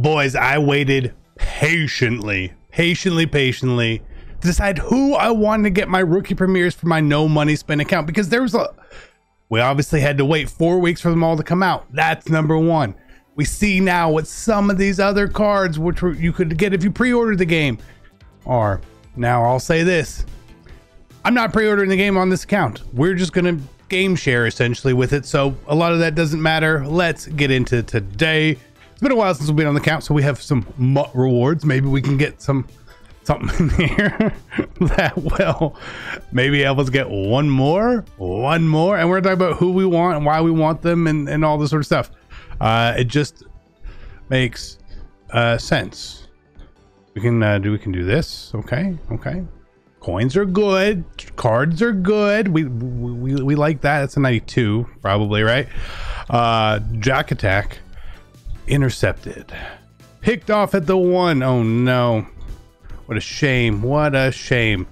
Boys, I waited patiently to decide who I wanted to get my rookie premieres for my no money spent account, because we obviously had to wait 4 weeks for them all to come out. That's number one. We see now what some of these other cards, which you could get if you pre-ordered the game, are. Now I'll say this, I'm not pre-ordering the game on this account. We're just gonna game share essentially with it, so a lot of that doesn't matter. Let's get into today. It's been a while since we've been on the account, so we have some rewards. Maybe we can get something in here that will maybe help us get one more, and we're gonna talk about who we want and why we want them and all this sort of stuff. It just makes sense. We can do this. Okay. Coins are good, cards are good. We like that. That's a 92 probably, right? Jack attack intercepted, picked off at the 1. Oh no, what a shame, what a shame.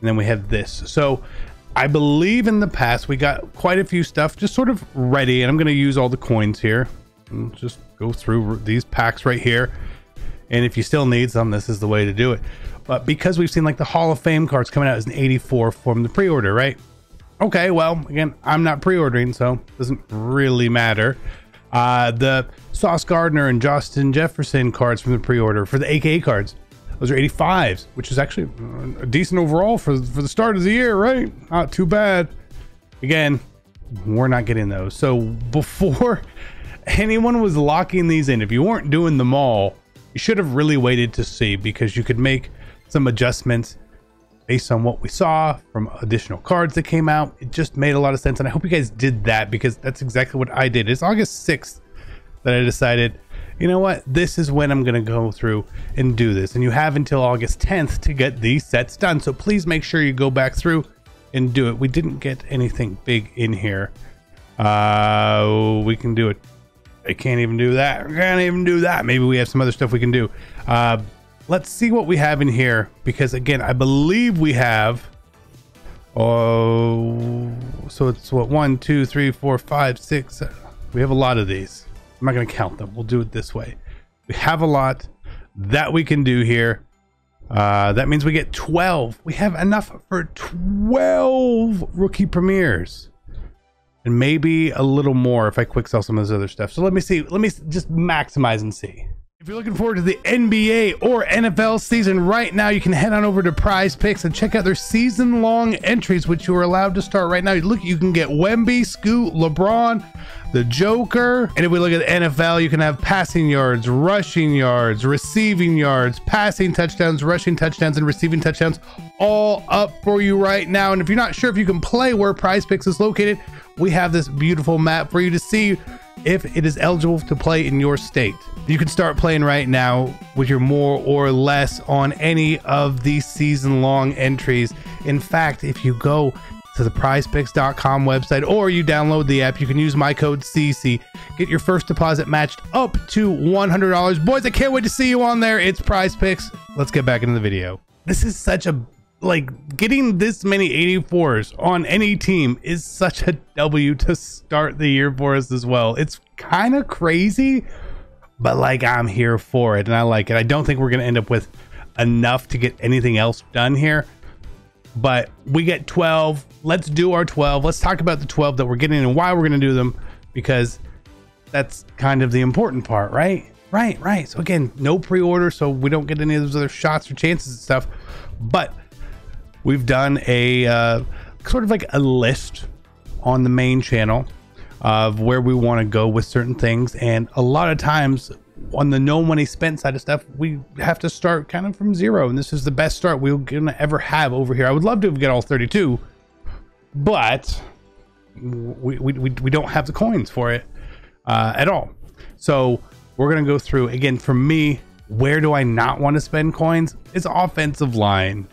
And then we have this. So I believe in the past we got quite a few stuff just sort of ready, and I'm going to use all the coins here and just go through these packs right here, and if you still need some, this is the way to do it. But because we've seen like the Hall of Fame cards coming out as an 84 from the pre-order, right? Okay, well, again, I'm not pre-ordering, so it doesn't really matter. The Sauce Gardner and Justin Jefferson cards from the pre-order for the AKA cards, those are 85s, which is actually a decent overall for the start of the year, right? Not too bad. Again, we're not getting those. So before anyone was locking these in, if you weren't doing them all, you should have really waited to see, because you could make some adjustments based on what we saw from additional cards that came out. It just made a lot of sense, and I hope you guys did that, because that's exactly what I did. It's August 6th that I decided, you know what, this is when I'm gonna go through and do this, and you have until August 10th to get these sets done, so please make sure you go back through and do it. We didn't get anything big in here. We can do it. I can't even do that. We can't even do that. Maybe we have some other stuff we can do. Let's see what we have in here, because again, I believe we have, so it's what, 1 2 3 4 5 6, we have a lot of these. I'm not going to count them. We'll do it this way. We have a lot that we can do here. That means we get 12. We have enough for 12 rookie premieres, and maybe a little more if I quick sell some of this other stuff. So let me see. Let me just maximize and see. If you're looking forward to the NBA or NFL season right now, you can head on over to Prize Picks and check out their season-long entries, which you are allowed to start right now. Look, you can get Wemby, Scoot, LeBron, the Joker. And if we look at the NFL, you can have passing yards, rushing yards, receiving yards, passing touchdowns, rushing touchdowns, and receiving touchdowns, all up for you right now. And if you're not sure if you can play where Prize Picks is located, we have this beautiful map for you to see if it is eligible to play in your state. You can start playing right now with your more or less on any of these season-long entries. In fact, if you go to the prizepicks.com website or you download the app, you can use my code CC, get your first deposit matched up to $100. Boys, I can't wait to see you on there. It's Prize Picks. Let's get back into the video. This is such a, like, getting this many 84s on any team is such a W to start the year for us as well. It's kind of crazy, but like, I'm here for it and I like it. I don't think we're going to end up with enough to get anything else done here, but we get 12. Let's do our 12. Let's talk about the 12 that we're getting and why we're going to do them, because that's kind of the important part, right? Right. So again, no pre-order, so we don't get any of those other shots or chances and stuff, but we've done a sort of like a list on the main channel of where we want to go with certain things, and a lot of times on the no money spent side of stuff, we have to start kind of from zero, and this is the best start we're gonna ever have over here. I would love to get all 32, but we don't have the coins for it at all. So we're gonna go through again. For me, where do I not want to spend coins? It's offensive line.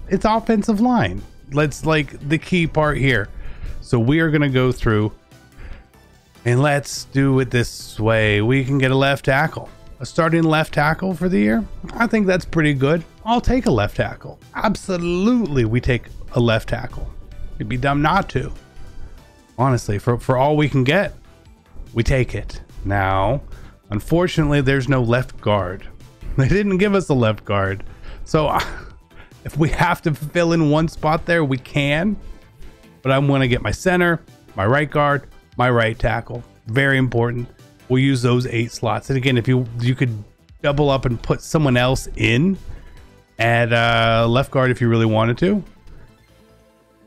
It's offensive line. Let's, like, the key part here. So we are gonna go through and let's do it this way. We can get a left tackle, a starting left tackle for the year. I think that's pretty good. I'll take a left tackle. Absolutely, we take a left tackle. It'd be dumb not to. Honestly, for all we can get, we take it. Now, Unfortunately, there's no left guard. They didn't give us a left guard. So if we have to fill in one spot there, we can. But I'm going to get my center, my right guard, my right tackle. Very important. We'll use those 8 slots. And again, if you could double up and put someone else in at left guard if you really wanted to.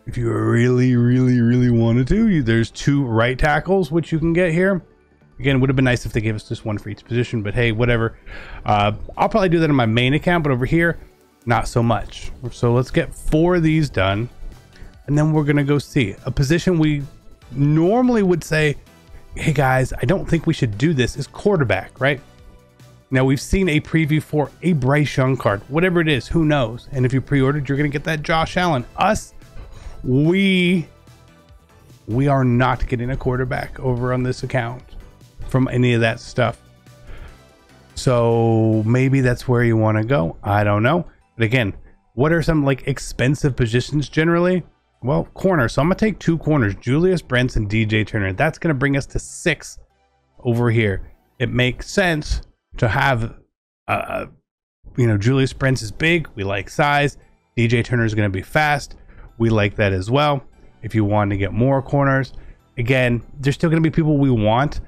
If you really wanted to, there's 2 right tackles, which you can get here. Again, it would have been nice if they gave us just 1 for each position, but hey, whatever. I'll probably do that on my main account, but over here, not so much. So let's get 4 of these done, and then we're gonna go see a position we normally would say, hey guys, I don't think we should do this, is quarterback, right? Now we've seen a preview for a Bryce Young card, whatever it is, who knows? And if you pre-ordered, you're gonna get that Josh Allen. Us, we are not getting a quarterback over on this account from any of that stuff. So maybe that's where you want to go. I don't know. But again, what are some like expensive positions generally? Well, corner. So I'm gonna take 2 corners, Julius Brents and DJ Turner. That's gonna bring us to 6 over here. It makes sense to have Julius Brents is big, we like size. DJ Turner is gonna be fast, we like that as well. If you want to get more corners, again, there's still gonna be people we want.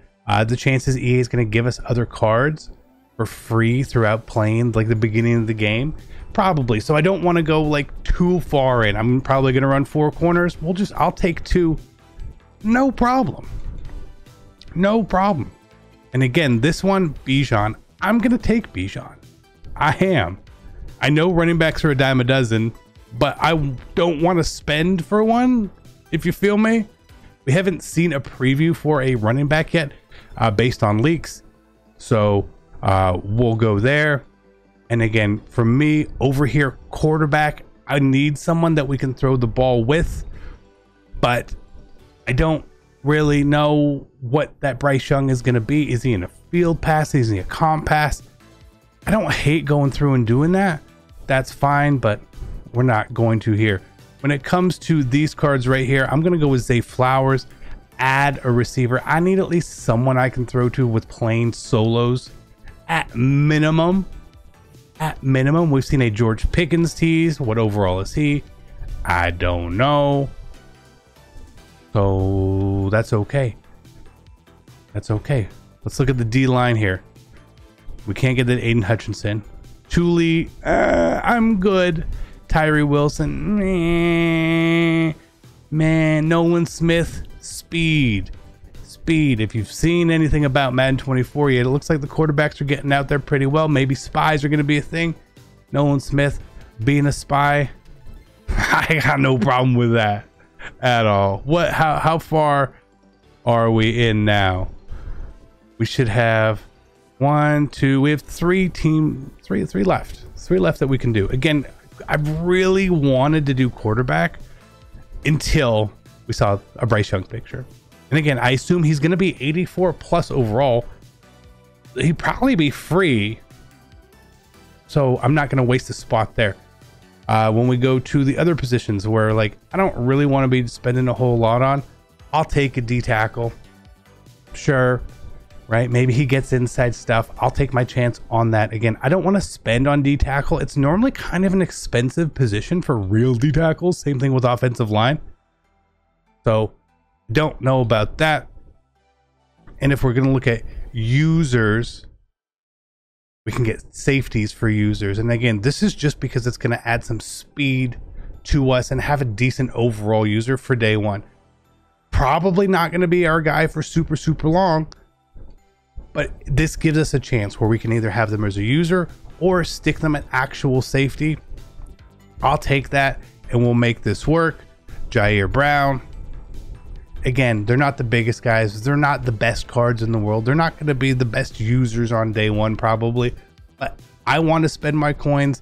The chances EA is going to give us other cards for free throughout playing like the beginning of the game, probably. So I don't want to go like too far in. I'm probably going to run 4 corners. I'll take 2, no problem, no problem. And again, this one, Bijan, I'm going to take Bijan. I am. I know running backs are a dime a dozen, but I don't want to spend for one, if you feel me. We haven't seen a preview for a running back yet. Based on leaks, so we'll go there. And again, for me over here, quarterback, I need someone that we can throw the ball with, but I don't really know what that Bryce Young is going to be. Is he in a field pass? Is he a comp pass? I don't hate going through and doing that. That's fine, but we're not going to here. When it comes to these cards right here, I'm going to go with Zay Flowers. Add a receiver. I need at least someone I can throw to with playing solos at minimum. At minimum, we've seen a George Pickens tease. What overall is he? I don't know. So that's okay. That's okay. Let's look at the D line here. We can't get that Aiden Hutchinson. Thule, I'm good. Tyree Wilson, man. Nolan Smith, speed. If you've seen anything about Madden 24 yet, it looks like the quarterbacks are getting out there pretty well. Maybe spies are going to be a thing. Nolan Smith being a spy, I got no problem with that at all. How far are we in now? We should have 1, 2, we have 3 left. 3 left that we can do. Again, I really wanted to do quarterback until we saw a Bryce Young picture. And again, I assume he's going to be 84 plus overall. He'd probably be free. So I'm not going to waste a spot there. When we go to the other positions where like, I don't really want to be spending a whole lot on, I'll take a D tackle. Sure. Right. Maybe he gets inside stuff. I'll take my chance on that. Again, I don't want to spend on D tackle. It's normally kind of an expensive position for real D tackles. Same thing with offensive line. So don't know about that. And if we're going to look at users, we can get safeties for users. And again, this is just because it's going to add some speed to us and have a decent overall user for day one. Probably not going to be our guy for super long, but this gives us a chance where we can either have them as a user or stick them at actual safety. I'll take that and we'll make this work. Jair Brown. Again, they're not the biggest guys. They're not the best cards in the world. They're not going to be the best users on day one, probably. But I want to spend my coins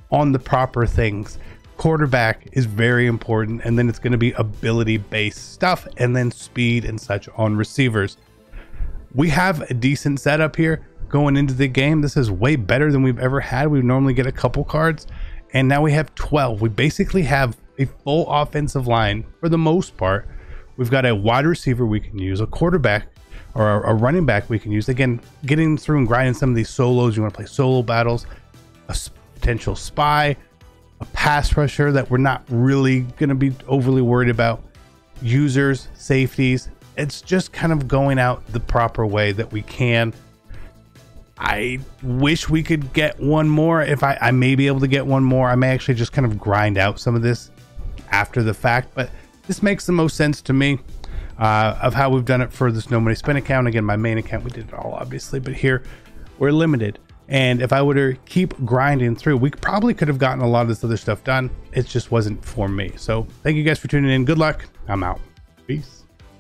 on the proper things. Quarterback is very important. And then it's going to be ability-based stuff. And then speed and such on receivers. We have a decent setup here going into the game. This is way better than we've ever had. We normally get a couple cards. And now we have 12. We basically have a full offensive line for the most part. We've got a wide receiver we can use, a quarterback or a running back we can use. Again, getting through and grinding some of these solos. You want to play solo battles, a potential spy, a pass rusher that we're not really going to be overly worried about, users, safeties. It's just kind of going out the proper way that we can. I wish we could get one more. If I may be able to get one more, I may actually just kind of grind out some of this after the fact, but this makes the most sense to me of how we've done it for this No Money Spend account. Again, my main account, we did it all obviously, but here we're limited. And if I were to keep grinding through, we probably could have gotten a lot of this other stuff done. It just wasn't for me. So thank you guys for tuning in. Good luck. I'm out. Peace.